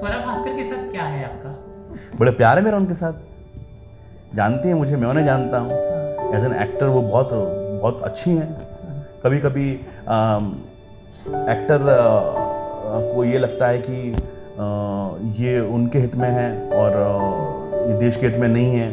स्वरा भास्कर के साथ क्या है आपका? बड़े प्यार है मेरा उनके साथ। जानती हैं मुझे, मैं उन्हें जानता हूँ। एज एन एक्टर वो बहुत बहुत अच्छी हैं। कभी कभी एक्टर को ये लगता है कि ये उनके हित में है और ये देश के हित में नहीं है।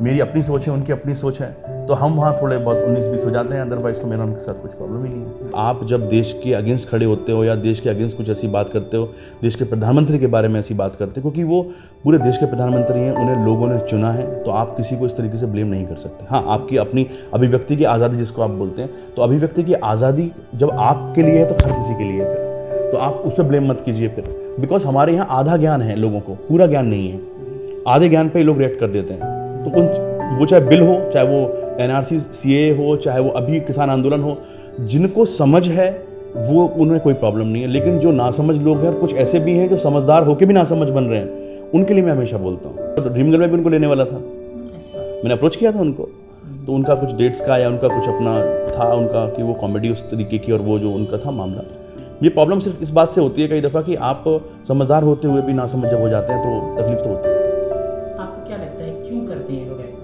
मेरी अपनी सोच है, उनकी अपनी सोच है, तो हम वहाँ थोड़े बहुत 19-20 हो जाते हैं। अदरवाइज तो मेरा उनके साथ कुछ प्रॉब्लम ही नहीं है। आप जब देश के अगेंस्ट खड़े होते हो या देश के अगेंस्ट कुछ ऐसी बात करते हो, देश के प्रधानमंत्री के बारे में ऐसी बात करते हो, क्योंकि वो पूरे देश के प्रधानमंत्री हैं, उन्हें लोगों ने चुना है, तो आप किसी को इस तरीके से ब्लेम नहीं कर सकते। हाँ, आपकी अपनी अभिव्यक्ति की आज़ादी जिसको आप बोलते हैं, तो अभिव्यक्ति की आज़ादी जब आपके लिए है तो हर किसी के लिए है, फिर तो आप उस पर ब्लेम मत कीजिए फिर। बिकॉज हमारे यहाँ आधा ज्ञान है लोगों को, पूरा ज्ञान नहीं है। आधे ज्ञान पे ही लोग रिएक्ट कर देते हैं। तो वो चाहे बिल हो, चाहे वो NRC CAA हो, चाहे वो अभी किसान आंदोलन हो, जिनको समझ है वो उन्हें कोई प्रॉब्लम नहीं है। लेकिन जो नासमझ लोग हैं, कुछ ऐसे भी हैं जो समझदार होकर भी नासमझ बन रहे हैं, उनके लिए मैं हमेशा बोलता हूँ। तो ड्रीमगर्ल में भी उनको लेने वाला था, मैंने अप्रोच किया था उनको, तो उनका कुछ डेट्स का या उनका कुछ अपना था उनका कि वो कॉमेडी उस तरीके की, और वो जो उनका था मामला। ये प्रॉब्लम सिर्फ इस बात से होती है कई दफ़ा कि आप समझदार होते हुए भी नासमझ जब हो जाते हैं तो तकलीफ तो होती है। आपको क्या लगता है क्यों करते हैं लोग ऐसा?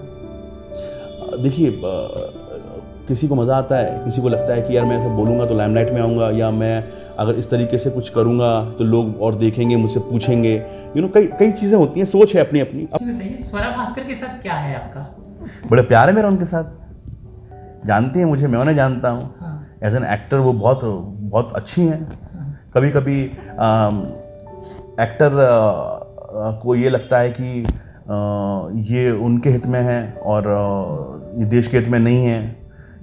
देखिए, किसी को मज़ा आता है, किसी को लगता है कि यार मैं ऐसे बोलूँगा तो लाइमलाइट में आऊँगा, या मैं अगर इस तरीके से कुछ करूँगा तो लोग और देखेंगे, मुझसे पूछेंगे। कई चीज़ें होती हैं, सोच है अपनी अपनी। बताइए, स्वरा भास्कर के साथ क्या है आपका? बड़े प्यार है मेरा उनके साथ। जानती हैं मुझे, मैं उन्हें जानता हूँ। एज एन एक्टर वो बहुत बहुत अच्छी हैं। कभी कभी एक्टर को ये लगता है कि ये उनके हित में है और ये देश के हित में नहीं है।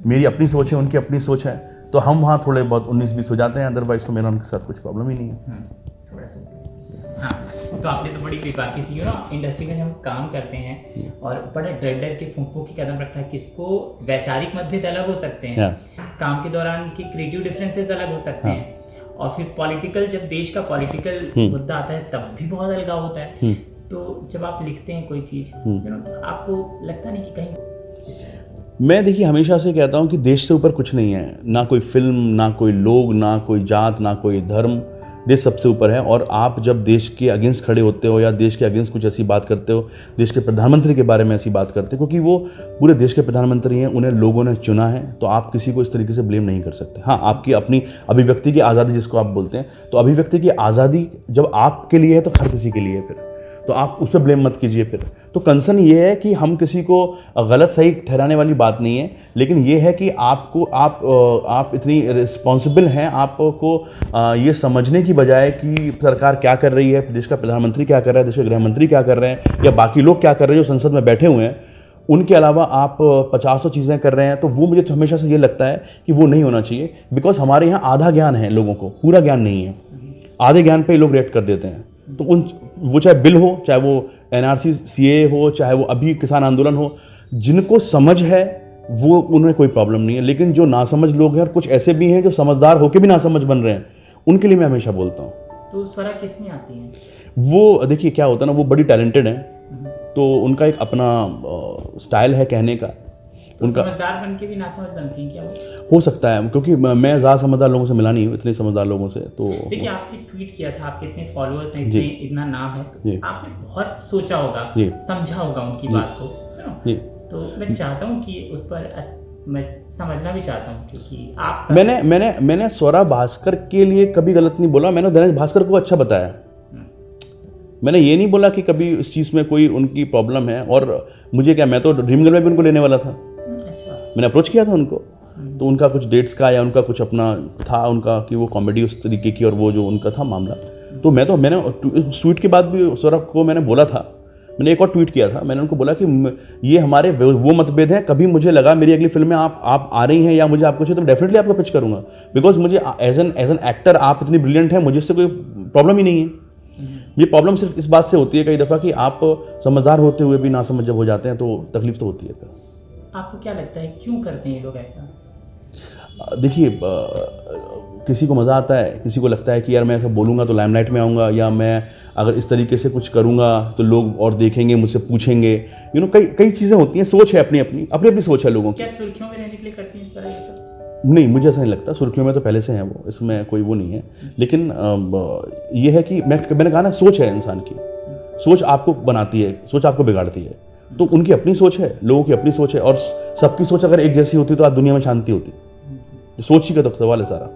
मेरी अपनी सोच है, उनकी अपनी सोच है, तो हम वहाँ थोड़े बहुत 19-20 हो जाते हैं। अदरवाइज तो मेरा उनके साथ कुछ प्रॉब्लम ही नहीं है। थोड़ा सा हाँ, तो आपने तो बड़ी बेबाकी सी इंडस्ट्री में जब हम काम करते हैं और बड़े डर डर के फूंक के कदम रखना है, किसको वैचारिक मतभेद अलग हो सकते हैं, काम के दौरान की क्रिएटिव डिफरेंसेस अलग हो सकते हैं, और फिर पॉलिटिकल, जब देश का पॉलिटिकल मुद्दा आता है तब भी बहुत अलगाव होता है। तो जब आप लिखते हैं कोई चीज़, आपको लगता नहीं कि कहीं मैं देखिए हमेशा से कहता हूँ कि देश से ऊपर कुछ नहीं है, ना कोई फिल्म, ना कोई लोग, ना कोई जात, ना कोई धर्म। देश सबसे ऊपर है। और आप जब देश के अगेंस्ट खड़े होते हो या देश के अगेंस्ट कुछ ऐसी बात करते हो, देश के प्रधानमंत्री के बारे में ऐसी बात करते हो, क्योंकि वो पूरे देश के प्रधानमंत्री हैं, उन्हें लोगों ने चुना है, तो आप किसी को इस तरीके से ब्लेम नहीं कर सकते। हाँ, आपकी अपनी अभिव्यक्ति की आज़ादी जिसको आप बोलते हैं, तो अभिव्यक्ति की आज़ादी जब आपके लिए है तो हर किसी के लिए है, फिर तो आप उस पर ब्लेम मत कीजिए फिर। तो कंसर्न ये है कि हम किसी को गलत सही ठहराने वाली बात नहीं है, लेकिन ये है कि आप इतनी रिस्पॉन्सिबल हैं, आपको ये समझने की बजाय कि सरकार क्या कर रही है, देश का प्रधानमंत्री क्या कर रहा है, देश के गृह मंत्री क्या कर रहे हैं, या बाकी लोग क्या कर रहे हैं जो संसद में बैठे हुए हैं, उनके अलावा आप 50 चीज़ें कर रहे हैं, तो वो मुझे तो हमेशा से ये लगता है कि वो नहीं होना चाहिए। बिकॉज हमारे यहाँ आधा ज्ञान है लोगों को, पूरा ज्ञान नहीं है। आधे ज्ञान पे ही लोग रिएक्ट कर देते हैं। तो वो चाहे बिल हो, चाहे वो NRC CAA हो, चाहे वो अभी किसान आंदोलन हो, जिनको समझ है वो उन्हें कोई प्रॉब्लम नहीं है। लेकिन जो नासमझ लोग हैं, कुछ ऐसे भी हैं जो समझदार होकर भी नासमझ बन रहे हैं, उनके लिए मैं हमेशा बोलता हूँ। तो स्वरा किसमें आती है? वो देखिए क्या होता है ना, वो बड़ी टैलेंटेड हैं, तो उनका एक अपना स्टाइल है कहने का। तो उनका समझदार बन के भी नासमझ बनती हैं क्या वो? हो सकता है, क्योंकि मैं ज़्यादा समझदार लोगों से मिला नहीं हूँ, इतने समझदार लोगों से। तो देखिए, आपने ट्वीट किया था, आपके इतने फॉलोअर्स हैं, इतना नाम है, तो आपने बहुत सोचा होगा, समझा होगा उनकी बात को, है ना? तो मैं चाहता हूँ कि उस पर मैं समझना भी चाहता हूँ, क्योंकि आप मैंने स्वरा भास्कर के लिए कभी गलत नहीं बोला। मैंने दैनिक भास्कर को अच्छा बताया। मैंने ये नहीं बोला कि कभी इस चीज़ में कोई उनकी प्रॉब्लम है। और मुझे क्या, मैं तो ड्रीमगर्ल में भी उनको लेने वाला था, मैंने अप्रोच किया था उनको, तो उनका कुछ डेट्स का या उनका कुछ अपना था उनका कि वो कॉमेडी उस तरीके की, और वो जो उनका था मामला। तो मैंने उस ट्वीट के बाद भी सौरभ को मैंने बोला था, मैंने एक और ट्वीट किया था, मैंने उनको बोला कि ये हमारे वो मतभेद हैं। कभी मुझे लगा मेरी अगली फिल्म में आप आ रही हैं या मुझे आपको चाहिए, तो डेफिनेटली आपको पिच करूँगा। बिकॉज मुझे एज एन एक्टर आप इतनी ब्रिलियंट हैं, मुझे इससे कोई प्रॉब्लम ही नहीं है। ये प्रॉब्लम सिर्फ इस बात से होती है कई दफ़ा कि आप समझदार होते हुए भी नासमझ जब हो जाते हैं तो तकलीफ तो होती है। आपको क्या लगता है क्यों करते हैं लोग ऐसा? देखिए, किसी को मज़ा आता है, किसी को लगता है कि यार मैं ऐसा बोलूँगा तो लाइमलाइट में आऊँगा, या मैं अगर इस तरीके से कुछ करूँगा तो लोग और देखेंगे, मुझसे पूछेंगे। कई चीज़ें होती हैं, सोच है अपनी अपनी सोच है लोगों की। क्या सुर्खियों में रहने के लिए करती हैं इस तरह ये सब? नहीं, मुझे ऐसा नहीं लगता, सुर्खियों में तो पहले से हैं वो, इसमें कोई वो नहीं है। लेकिन ये है कि मैंने कहा ना, सोच है इंसान की, सोच आपको बनाती है, सोच आपको बिगाड़ती है। तो उनकी अपनी सोच है, लोगों की अपनी सोच है, और सबकी सोच अगर एक जैसी होती तो आज दुनिया में शांति होती। सोच ही का तो सवाल है सारा।